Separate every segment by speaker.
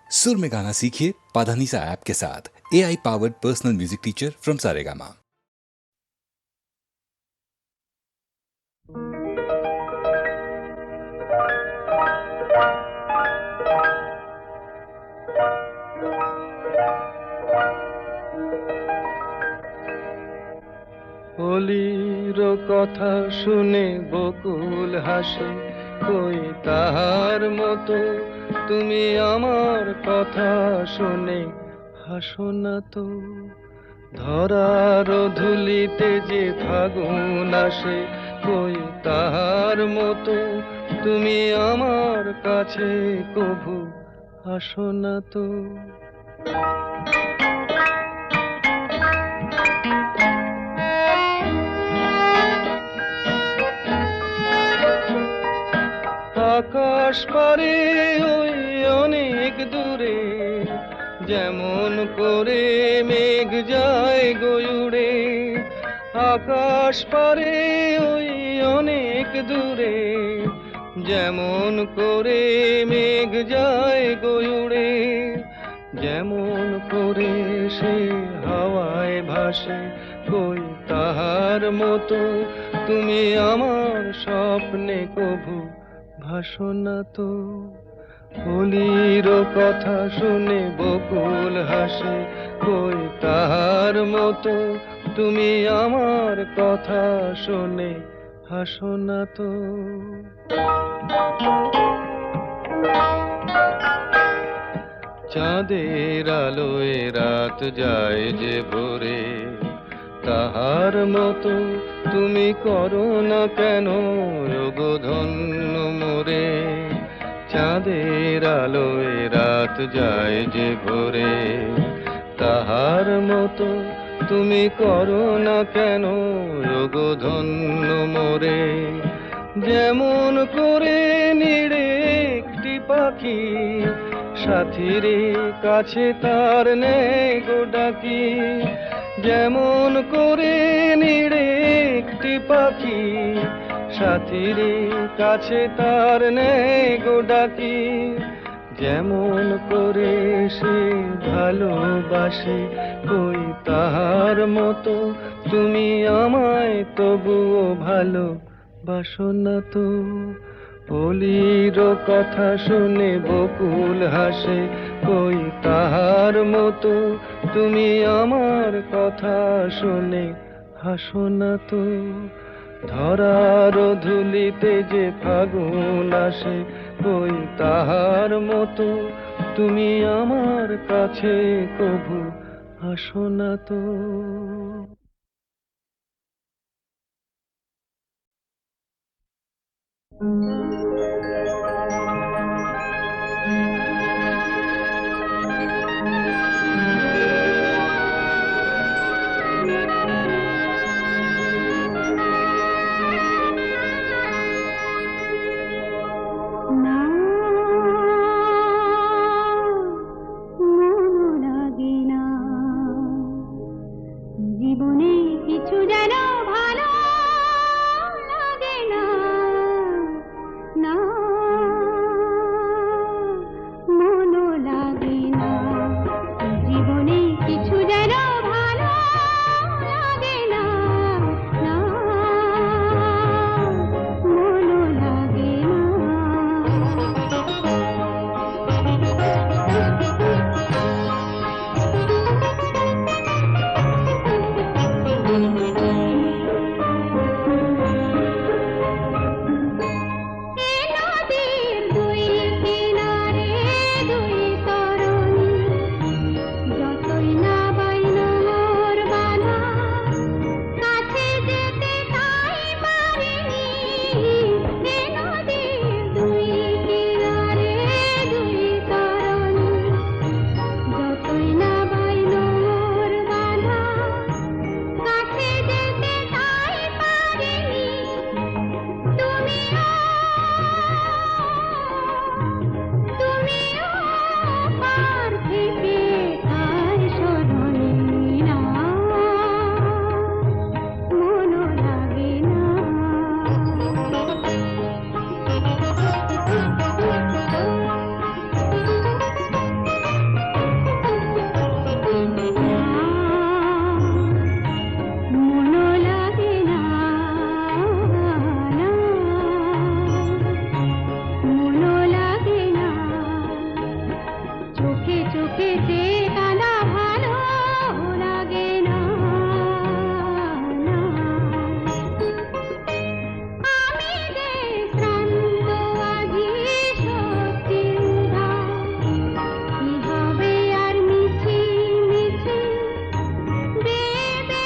Speaker 1: सुर में गाना सीखिए पाधानीसा ऐप के साथ। AI powered personal music teacher from Saregama.
Speaker 2: অলির কথা শুনে বকুল হাসে, কই তাহার মতো তুমি আমার কথা শুনে হাসো না তো। ধরার ধুলিতে যে ফাগুন আসে, কই তাহার মতো তুমি আমার কাছে কভু আসো না তো। আকাশ পারে ওই অনেক দূরে, যেমন করে মেঘ যায় গয়ুড়ে। আকাশ পারে ওই অনেক দূরে, যেমন করে মেঘ যায় গয়ুড়ে। যেমন করে সে হাওয়ায় ভাসে, কই তাহার মতো তুমি আমার স্বপ্নে কভু ভাসো না তো। অলির কথা শুনে বকুল হাসে, কই তাহার মতো তুমি আমার কথা শুনে হাসো না তো। চাঁদের আলোয় রাত যায় যে ভোরে, তাহার মতো তুমি করো না কেন ওগো ধন্য মোরে। চাঁদের আলোয় রাত যায় যে ভোরে, তাহার মতো তুমি করো না কেন ওগো ধন্য মোরে। যেমন করে নিড়ে একটি পাখি, সাথীর কাছে তার নেই গো ডাকি। যেমন করে নিড়ে একটি পাখি, সাথীর কাছে তার নেই গো ডাকি। যেমন করে সে ভালোবাসে, কই তাহার মতো তুমি আমায় তবুও ভালোবাসো না তো। অলির কথা শুনে বকুল হাসে, কই তাহার মতো তুমি আমার কথা শুনে হাসো না তো। ধরার ধুলিতে যে ফাগুন আসে, কই তাহার মতো তুমি আমার কাছে কভু হাসো না তো।
Speaker 3: জীবনে কিছু যেন ভালো লাগে না, চোখে চোখে যে কাঁদা ভালো লাগে না, না। আমি যে শ্রান্ত আজি সত্যি উধার, কি হবে আর মিছি মিছি দেবে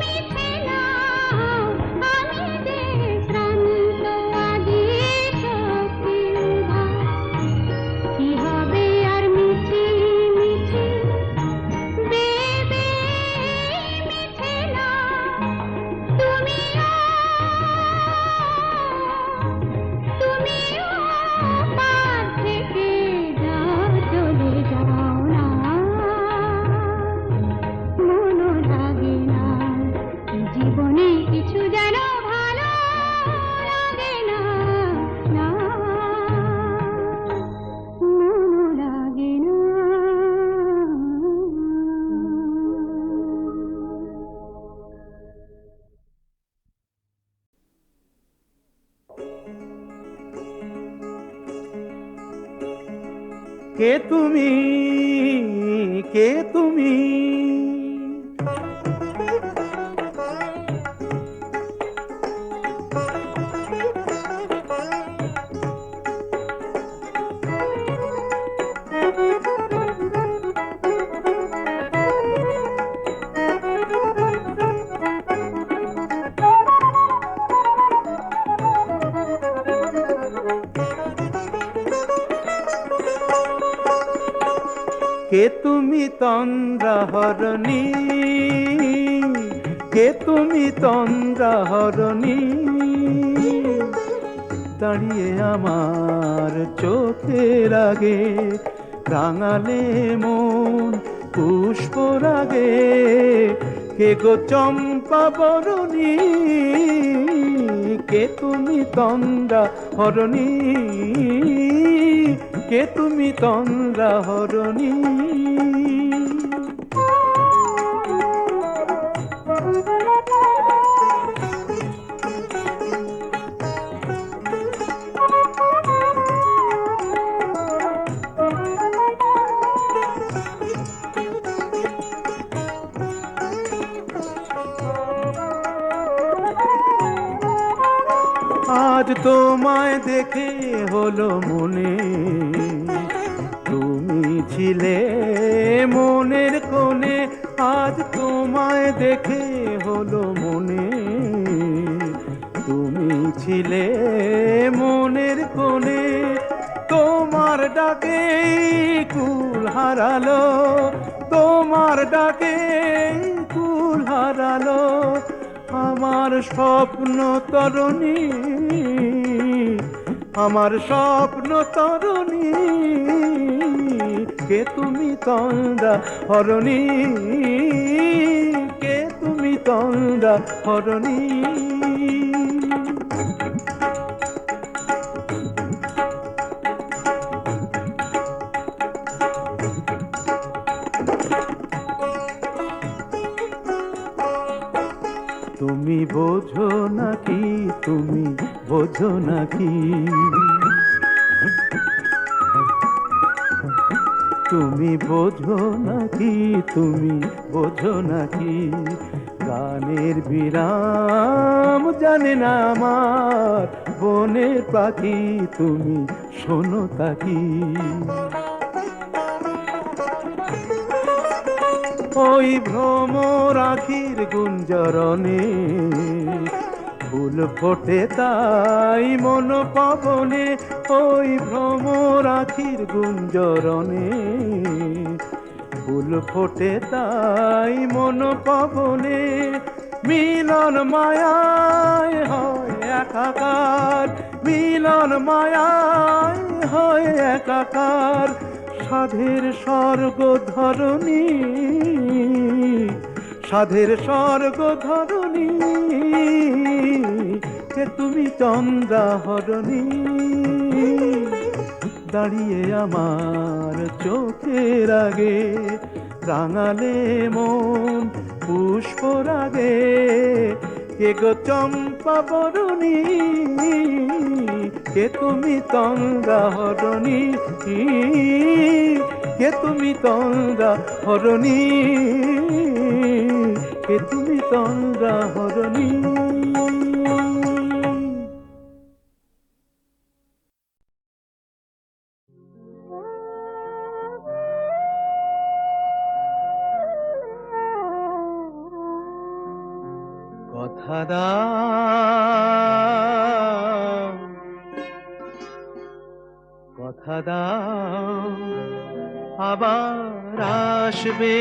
Speaker 3: মিছে না। আমি যে শ্রান্ত আজি সত্যি উধার, কি হবে আর মিছি মিছি দেবে মিছে না। তুমিও তুমিও পার থেকে যাও, চলে যাও না, মনও লাগে না। জীবনে কিছু যেন ভালো লাগে না, না, মনও লাগে না।
Speaker 4: কে তুমি, কে তুমি? কে তুমি তন্দ্রাহরণী, কে তুমি তন্দ্রাহরণী? দাঁড়িয়ে আমার চোখের আগে রাঙালে মন পুষ্পরাগে। কে গো চম্পা বরণী, কে তুমি তন্দ্রাহরণী, কে তুমি তন্দ্রাহরণী? আজ তোমায় দেখে হলো মনে, তুমি ছিলে মনের কোণে। আজ তোমায় দেখে হলো মনে, তুমি ছিলে মনের কোণে। তোমার ডাকে কুল হারালো, তোমার ডাকে কুল হারালো আমার স্বপ্ন তরণী, আমার স্বপ্ন তরণী। কে তুমি তন্দ্রাহরণী, কে তুমি তন্দ্রাহরণী? তুমি বোঝো নাকি, তুমি বোঝো নাকি? তুমি বোঝো নাকি, তুমি বোঝো নাকি? গানের বিরাম জানে না আমার বনের পাখি, তুমি শোনো তাকি। ওই ভ্রমর আখির গুঞ্জরণে ফুল ফোটে তাই মন পবনে। ওই ভ্রমর আখির গুঞ্জরণে ফুল ফোটে তাই মন পবনে। মিলন মায়ায় হয় একাকার, মিলন মায়ায় হয় একাকার। সাধের স্বর্গ ধরণী, সাধের স্বর্গ ধরণী। কে তুমি চন্দ্রাহরণী, দাঁড়িয়ে আমার চোখের আগে রাঙালে মন পুষ্পরাগে। কে গো চম্পা বরণী, কে তুমি তন্দ্রাহরণী? কে তুমি তন্দ্রা হরণী, কে তুমি তন্দ্রা হরণী। কথা দাও, কথা দাও আবার আসবে,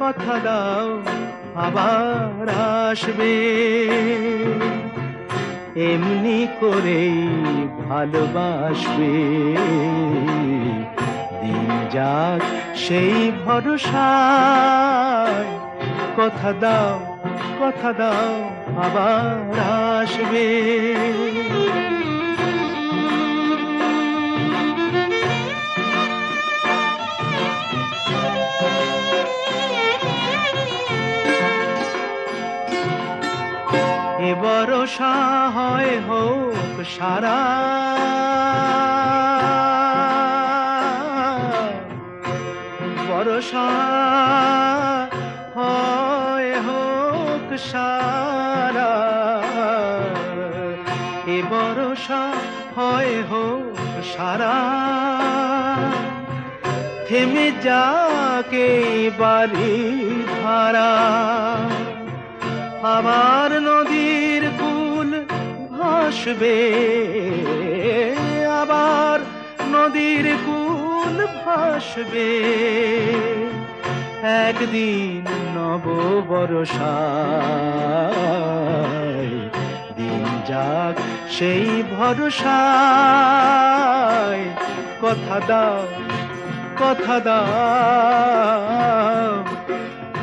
Speaker 4: কথা দাও আবার আসবে, এমনি করেই ভালোবাসবে, দিন যাক সেই ভরসায়, কথা দাও, কথা দাও আবার আসবে। এ ভরসা হয় হোক সারা, ভরসা হয় হোক সারা, এ ভরসা হয় হোক সারা, থেমে যাকে বাড়ি ধারা, আবার নদীর কূল ভাসবে, আবার নদীর কূল ভাসবে, একদিন নব বরষায়, দিন যাক সেই ভরসায়, কথা দাও, কথা দাও,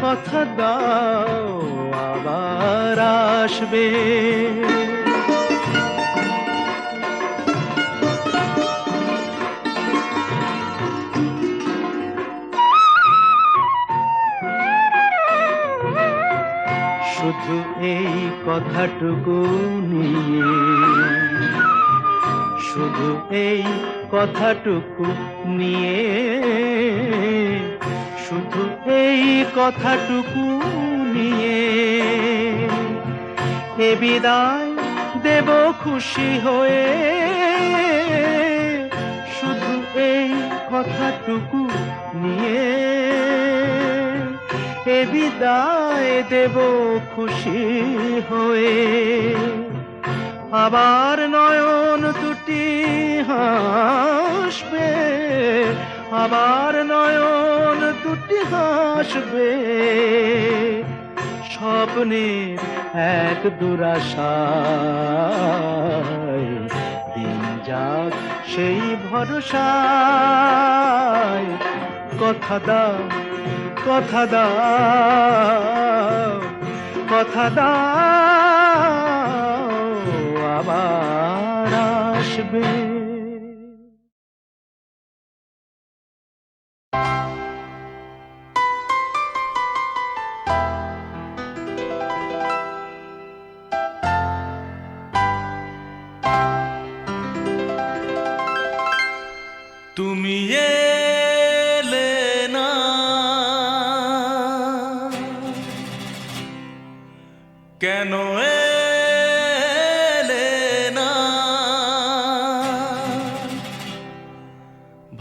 Speaker 4: কথা দাও আবার আসবে। শুধু এই কথাটুকু নিয়ে, শুধু এই কথাটুকু নিয়ে, শুধু এই কথাটুকু নিয়ে, এ বিদায় দেব খুশি হয়ে, শুধু এই কথাটুকু নিয়ে, এ বিদায় দেব খুশি হয়ে, আবার নয়ন দুটি হাসবে, আবার নয়ন দুটি হাসবে, স্বপ্নের এক দুরাশায়, দিন যাক সেই ভরসায়, কথা দাও, কথা দাও, কথা দাও আবার আসবে।
Speaker 5: তুমি এলে না, কেন এলে না,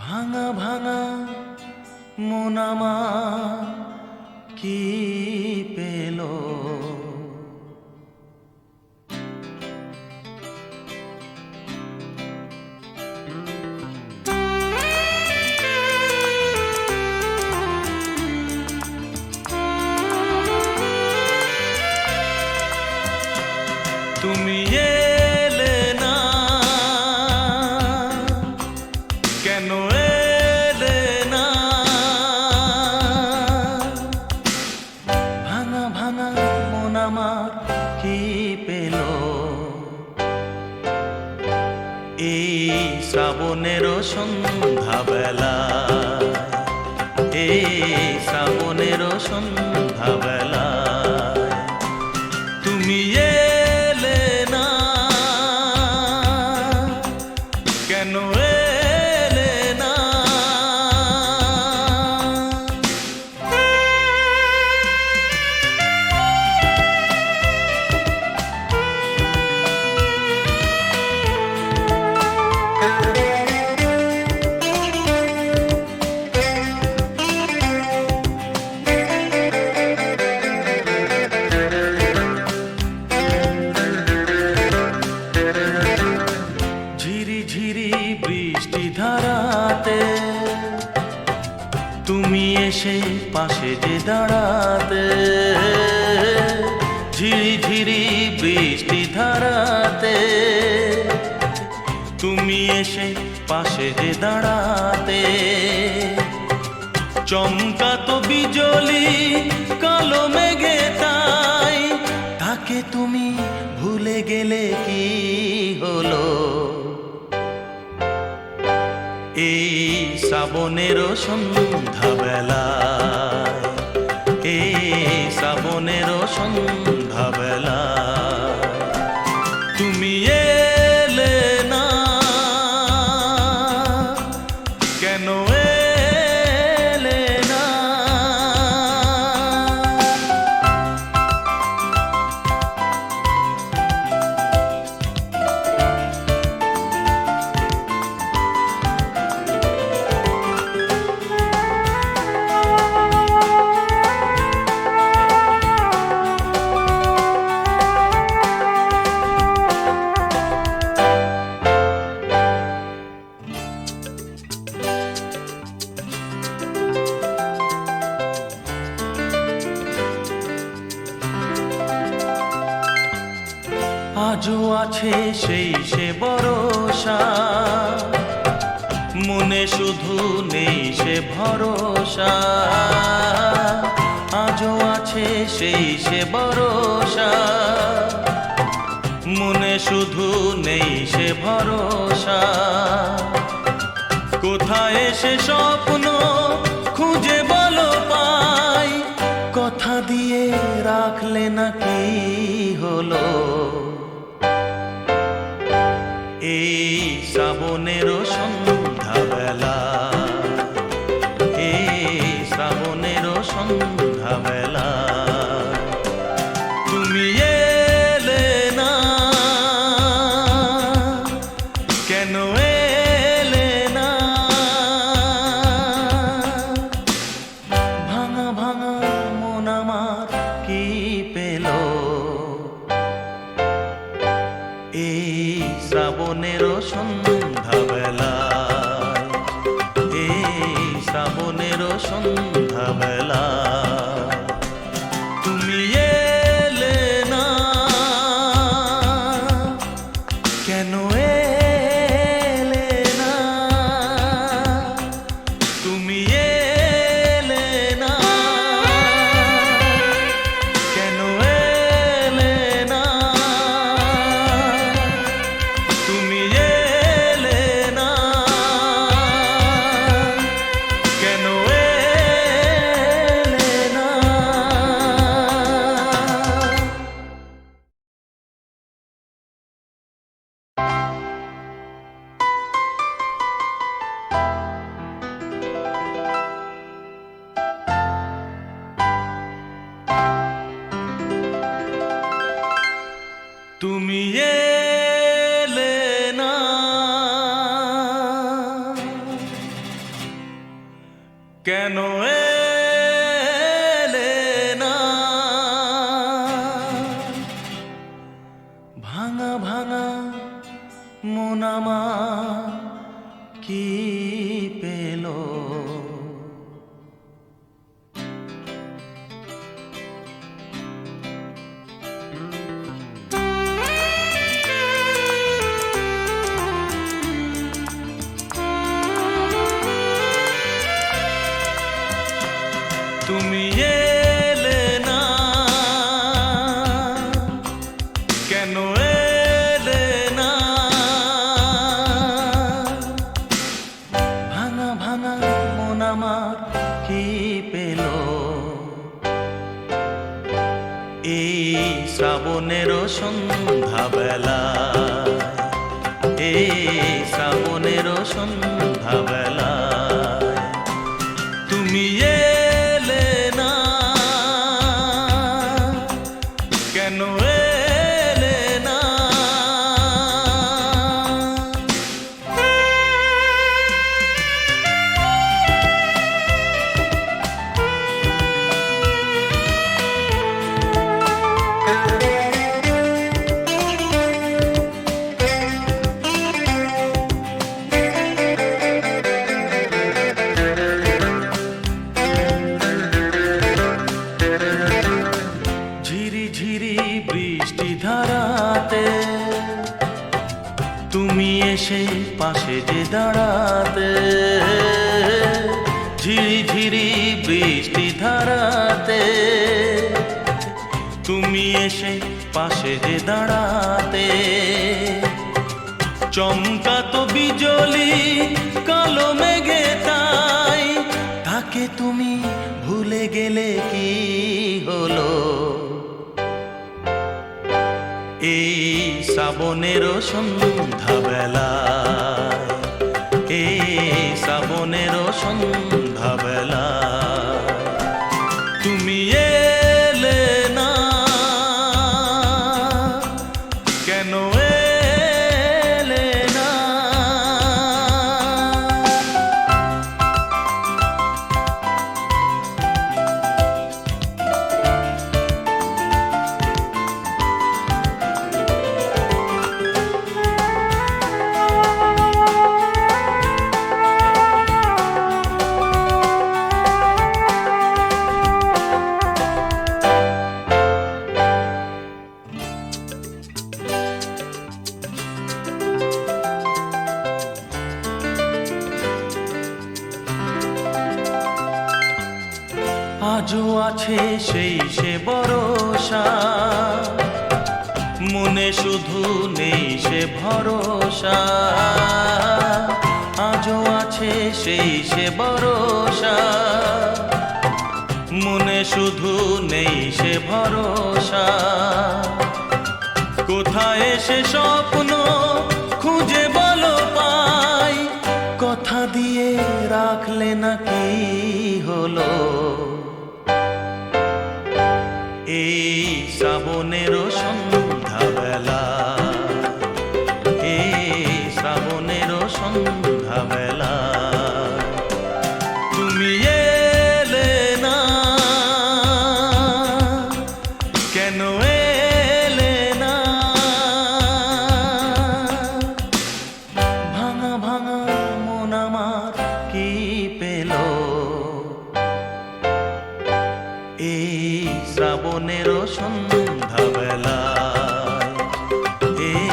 Speaker 5: ভাঙা ভাঙা মন আমার কি পেল, তুমি এলে না, কেন এলে না, ভাঙা ভাঙা মন আমার কি পেল, এই শ্রাবণের সন্ধ্যাবেলা, এই শ্রাবণের সন্ধ্যাবেলা, তুমি এলে না, কেন এলে না, তুমি এসে পাশে যে দাঁড়াতে, ঝিরি ঝিরি বৃষ্টি ধারাতে, তুমি এসে পাশে যে দাঁড়াতে, চমকাতো বিজলি কালো মেঘে তাই, তাকে তুমি ভুলে গেলে কি হলো? এই শ্রাবণেরও সন্ধ্যাবেলায়, এই শ্রাবণেরও সন্ধ্যাবেলায় তুমি এলে না, কেন এলে না? আজও আছে সেই সে ভরসা, মনে শুধু নেই সে ভরসা। আজও আছে সেই সে ভরসা, মনে শুধু নেই সে ভরসা। কোথায় সে স্বপ্ন খুঁজে বলো পাই, কথা দিয়ে রাখলে নাকি হলো? এই শ্রাবণেরও সন্ধ্যাবেলা, এই শ্রাবণেরও সন্ধ্যাবেলা তুমি এলে না, কেন এলে না? ভাঙা ভাঙা মন আমার কি পেল? এই শ্রাবণেরও সন্ধ্যাবেলায়, এই শ্রাবণেরও সন্ধ্যাবেলায় তুমি এলে না, কেন এলে না? তুমি এলে না, কেন এলে না? তুমি এলে না, কেন এলে না? তুমি এলে না, কেন এলে না? ভাঙা ভাঙা মন আমার কি পেল? তুমি এলে না, কেন এলে না? ভাঙা ভাঙা মন আমার কি পেল? এই শ্রাবণেরও সন্ধ্যাবেলায়, এই শ্রাবণেরও সন্ধ্যাবেলায় তুমি এলে না, কেন এলে না? পাশে যে দাঁড়াতে, ঝিরি ঝিরি বৃষ্টি ধারাতে, তুমি এসে পাশে যে দাঁড়াতে, চমকাতো বিজলি কালো মেঘে তাই, তাকে তুমি ভুলে গেলে কি হলো? এই শ্রাবণের সন্ধ্যাবেলায়, এই শ্রাবণের সন্ধ্যাবেলায় তুমি এলে না, কেন এলে না? আজও আছে সেই সে ভরসা, মনে শুধু নেই সে ভরসা। আজও আছে সেই সে ভরসা, মনে শুধু নেই সে ভরসা। কোথায় সে স্বপ্ন খুঁজে বলো পাই, কথা দিয়ে রাখলে না কি হলো? এই শ্রাবণের সন্ধ্যাবেলা, এই শ্রাবণের সন্ধ্যাবেলা তুমি এলে না, কেন এলে না? ভাঙা ভাঙা মন আমার কি পেল? এই শ্রাবণের সন্ধ্যাবেলায়, এই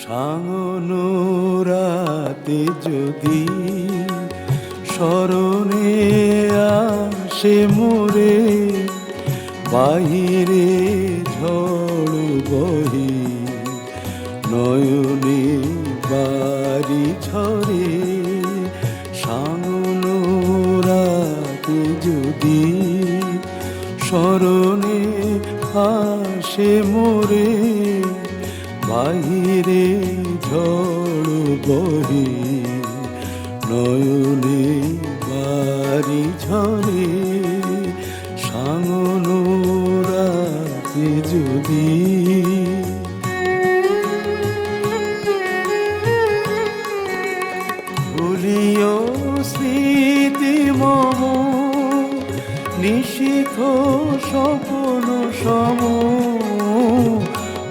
Speaker 4: সাঙ্গনো রাতে যদি স্মরণে আসে মোরে, বাহিরে ঝড় বহি নয়নে বাড়ি ঝরে। সাঙ্গনো রাতে যদি স্মরণে আসে মোরে, বাহিরে ঝড় বহি নয়নে বাড়ি ঝরে। সাঙ্গনো রাতে যদি ভুলিও স্মৃতি মম, নিশীথ স্বপ্ন সম।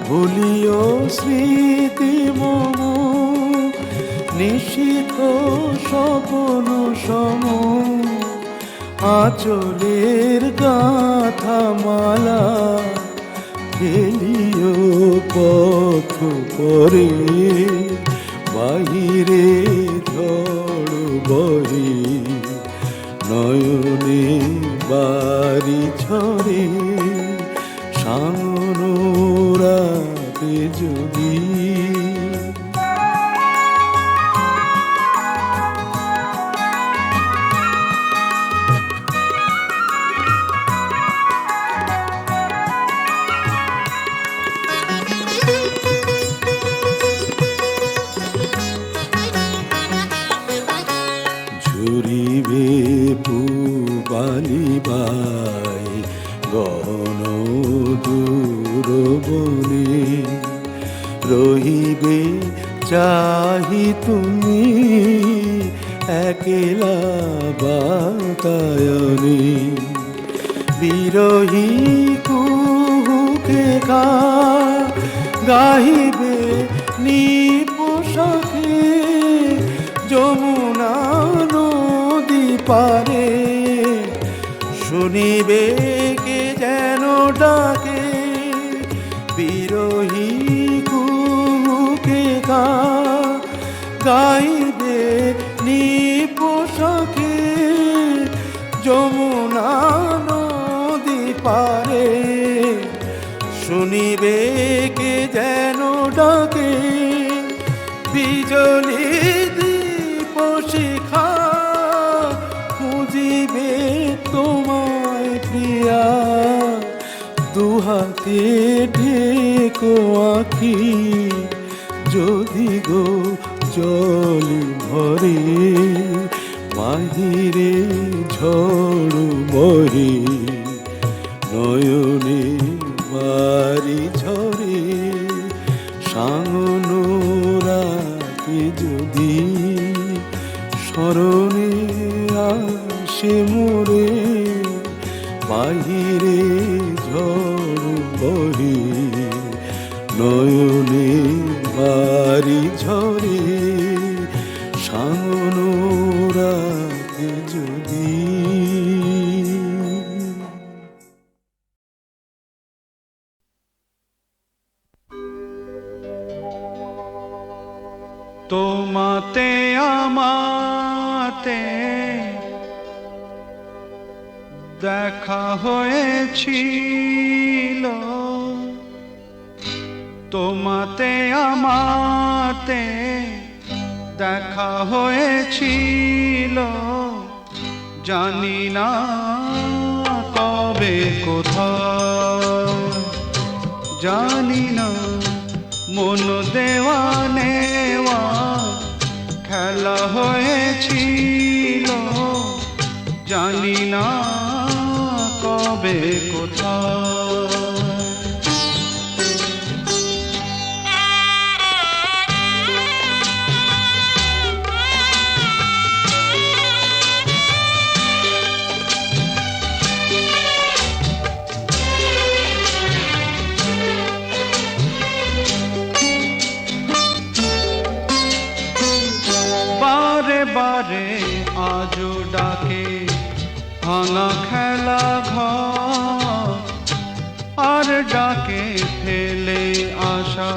Speaker 4: ভুলিও স্মৃতি মম, নিশীথ স্বপ্ন সম। আঁচলের গাথা মালা ফেলিও পথ পরে, বাহিরে ঝড় বহি নয়নে বাড়ি ঝরে। সাঙ্গনো রাতে যদি ঝুরিবে পুবালি বাই গহন দূর বনে, রহিবে চাহি তুমি একলা বাতায়নে। বিরহী কুহুকে গাহিবে নিপোষাকে, যমুনা নদী পারে শুনিবে কে যেন ডাকে। বিরহী কুহুকে গাইবে নিপোষাকে, যমুনা নদী পারে শুনিবে কে যেন ডাকে। বিজলি দীপ শিখা খুঁজিবে তোমায় প্রিয়া, দুহাতে ঢেকো আঁখি যদি গো জল ভরে। বাহিরে ঝড় বহে নয়নে বাড়ি ঝরে। সাঙ্গনো রাতে যদি স্মরণে আসে মোরে, বাহিরে ঝড় বহে নয়নে বাড়ি ঝরে। সাঙ্গনো রাতে যদি
Speaker 6: তোমাতে আমাতে দেখা হয়েছিল, তোমাতে আমাতে দেখা হয়েছিল, জানি না কবে কোথায়, জানি না মন দেওয়া নেওয়া খেলা হয়েছিল, জানি না কবে কোথায়। বারে আজও ডাকে ভাঙা খেলা ঘর, আর ডাকে ফেলে আসা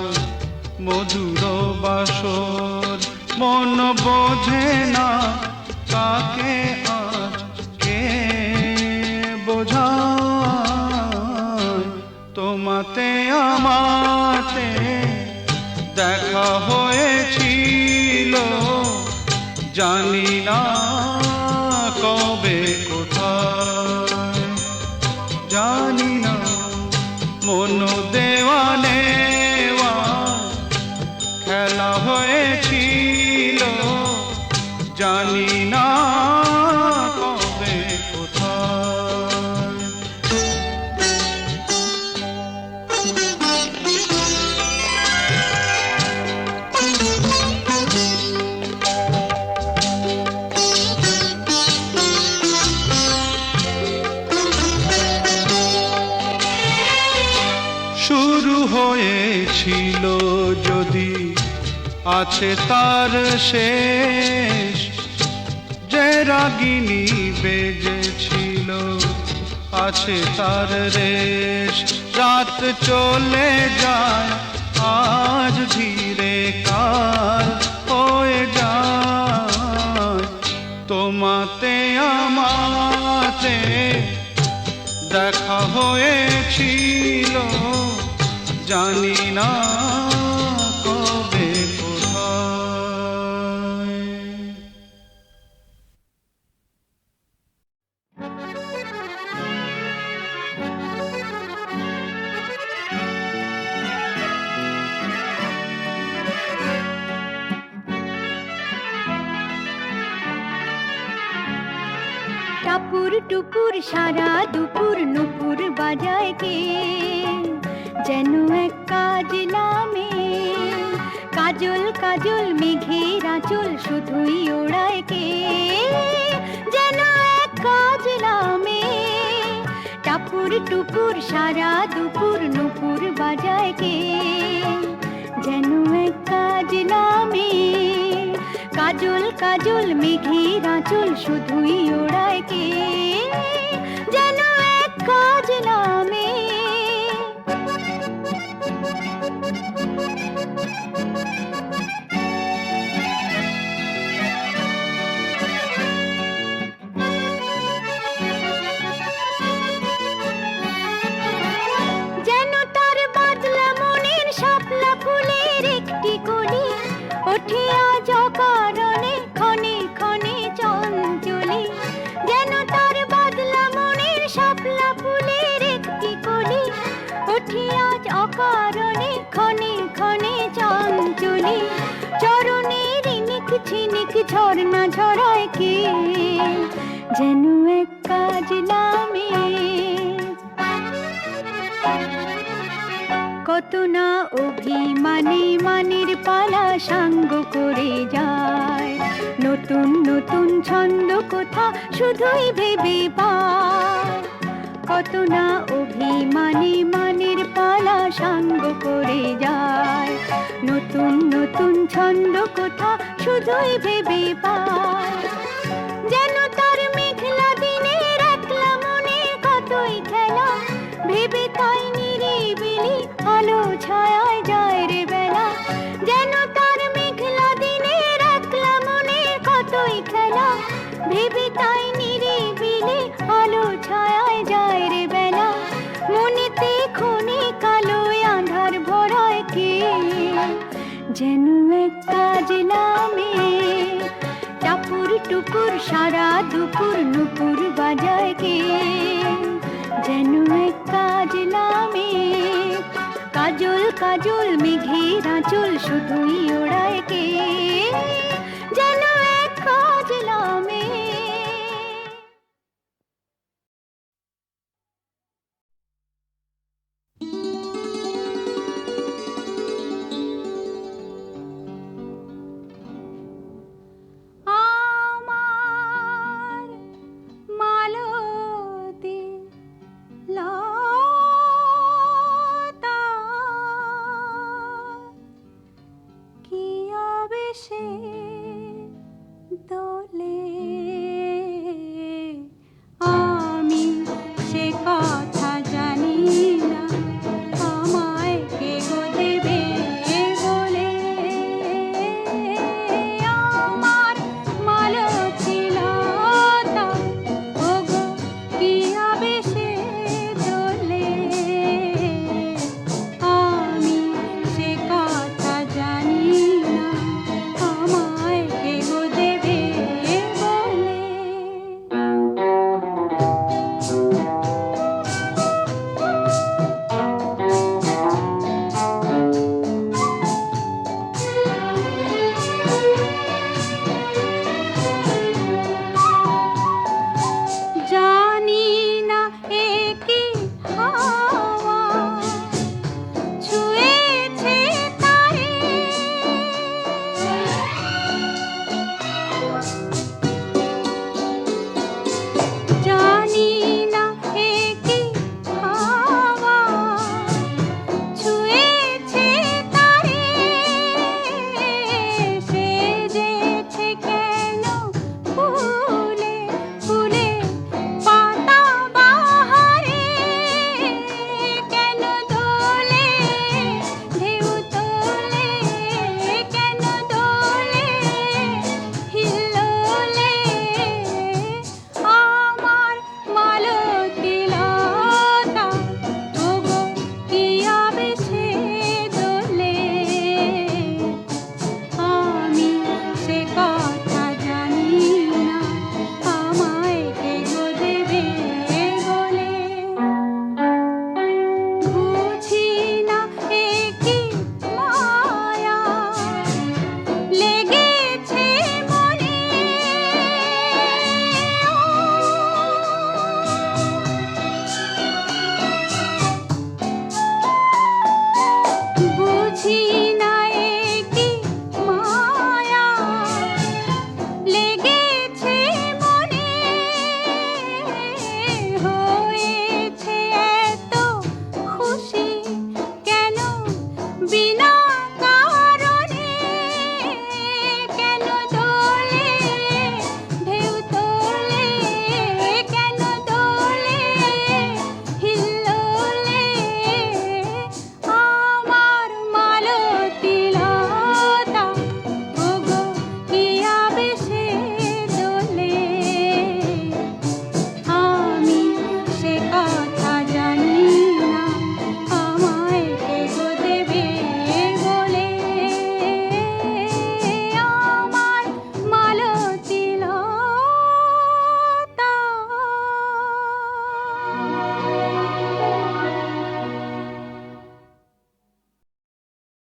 Speaker 6: মধুর বাসর। মন বোঝে না কাকে আজ কে বোঝায়, তোমাতে আমাতে দেখা হয়েছিল, জানি না কবে কোথায়, জানি না মন দেওয়া নেওয়া খেলা হয়েছিল, জানি না কবে কোথায়। শুরু হয়েছিল যদি আছে তার শেষ, যে রাগিনী বেজেছিল আছে তার রেশ। রাত চলে যায় আজ ধীরে কাল হয়ে যায়, তোমাতে আমাতে দেখা হয়েছিল, জানি না কবে কোথায়।
Speaker 3: টাপুর টুপুর সারা দুপুর নুপুর বাজায় কে, যেন এক কাজ নামে। কাজল কাজল মেঘের আঁচল শুধুই ওড়ায় কে, যেন এক কাজ নামে। টাপুর টুপুর সারা দুপুর নুপুর বাজায় কে, যেন এক কাজ নামে। কাজল কাজল মেঘের আঁচল শুধুই ওড়ায় কে, যেন এক কাজ নামে। যেন তার বাদলা মনের শাপলা ফুলের একটি কলি, ওঠে আজ অকারণে ক্ষণে ক্ষণে চঞ্চলি। যেন তার বাদলা মনের শাপলা ফুলের একটি কলি, ওঠে আজ অকারণে ক্ষণে ক্ষণে চঞ্চলি। চরণের ইনিক ছিনিক ঝর্ণা ঝরায় কে, যেন এক কাজ নামে। কত না অভিমানে মানের পালা সাঙ্গ করে যায়, নতুন নতুন ছন্দ কোথা শুধুই ভেবে পায়। কত না অভিমানে মানের পালা সাঙ্গ করে যায়, নতুন নতুন ছন্দ কোথা শুধুই ভেবে পায়। যেন তার মেঘলা দিনের একলা মনে কতই খেলা, ভেবে তাই নিরিবিলি আলো ছায়ায় যায় রে বেলা। যেন তার মেঘলা দিনের একলা মনে কতই খেলা, ভেবে তাই নিরিবিলি আলো ছায়ায় যায় রে বেলা। মনেতে ক্ষণে কালোয় আঁধার ভরায় কে, যেন এক কাজ নামে। টাপুর টুপুর সারা দুপুর নুপুর বাজায় কে, যেন এক কাজ নামে। কাজল কাজল মেঘের আঁচল শুধুই ওড়ায় কে, যেন এক কাজ নামে। আমার মালতী লতা কি আবেশে তোলে